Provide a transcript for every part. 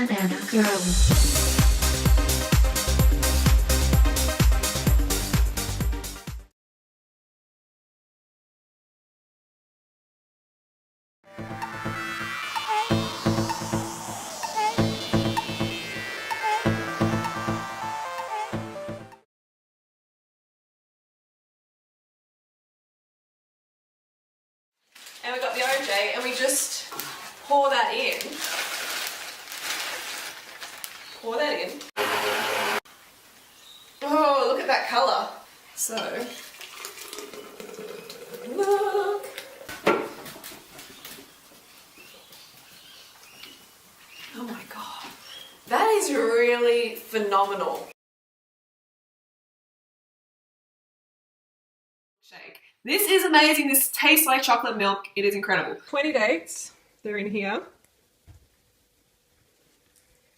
Banana Girls. And we've got the OJ, and we just pour that in. Pour that in. Oh, look at that colour. So, look. Oh my god. That is really phenomenal. Shake. This is amazing. This tastes like chocolate milk. It is incredible. 20 dates. They're in here.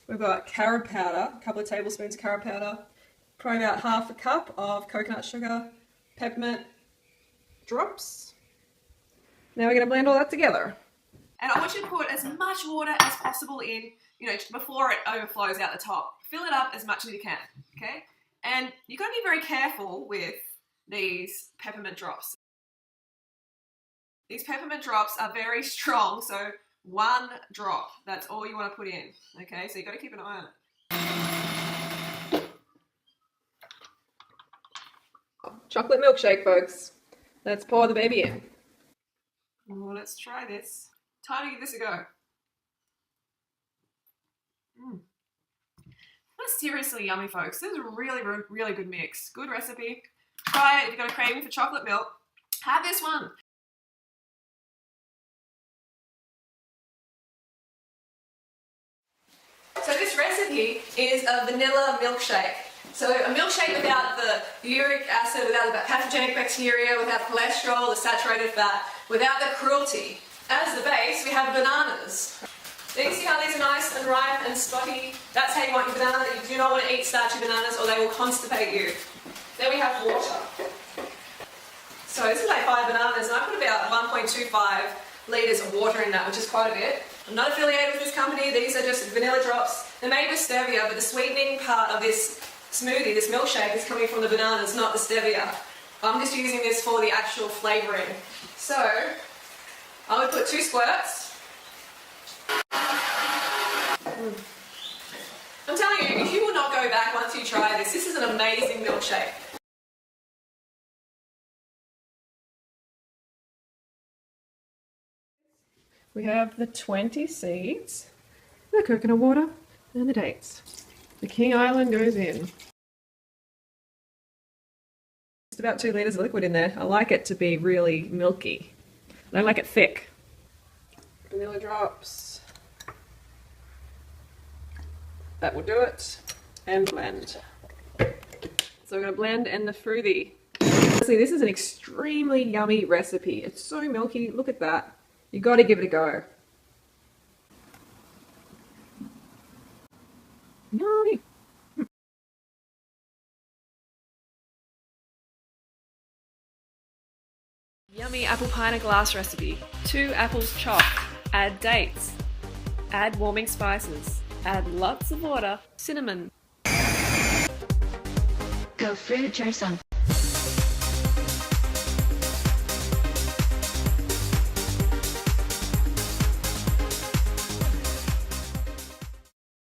We've got carob powder, a couple of tablespoons of carob powder, probably about half a cup of coconut sugar, peppermint drops. Now we're going to blend all that together. And I want you to put as much water as possible in, before it overflows out the top. Fill it up as much as you can, okay? And you've got to be very careful with these peppermint drops. These peppermint drops are very strong, so 1 drop, that's all you want to put in, okay? So you've got to keep an eye on it. Chocolate milkshake, folks. Let's pour the baby in. Oh, let's try this. Time to give this a go. That's seriously yummy, folks. This is a really, really good mix. Good recipe. Try it if you've got a craving for chocolate milk. Have this one. So this recipe is a vanilla milkshake. So a milkshake without the uric acid, without the pathogenic bacteria, without cholesterol, the saturated fat, without the cruelty. As the base, we have bananas. Now you see how these are nice and ripe and spotty? That's how you want your banana. You do not want to eat starchy bananas or they will constipate you. Then we have water. So this is like 5 bananas, and I put about 1.25 litres of water in that, which is quite a bit. I'm not affiliated with this company. These are just vanilla drops. They're made with stevia, but the sweetening part of this smoothie, this milkshake, is coming from the bananas, not the stevia. I'm just using this for the actual flavouring. So I would put 2 squirts. I'm telling you, you will not go back once you try this. This is an amazing milkshake. We have the 20 seeds, the coconut water, and the dates. The King Island goes in. Just about 2 litres of liquid in there. I like it to be really milky. I don't like it thick. Vanilla drops. That will do it. And blend. So we're going to blend and the fruity. Honestly, this is an extremely yummy recipe. It's so milky. Look at that. You got to give it a go. Yummy. Yummy apple pie in a glass recipe. 2 apples chopped. Add dates. Add warming spices. Add lots of water. Cinnamon. Go fruit yourself.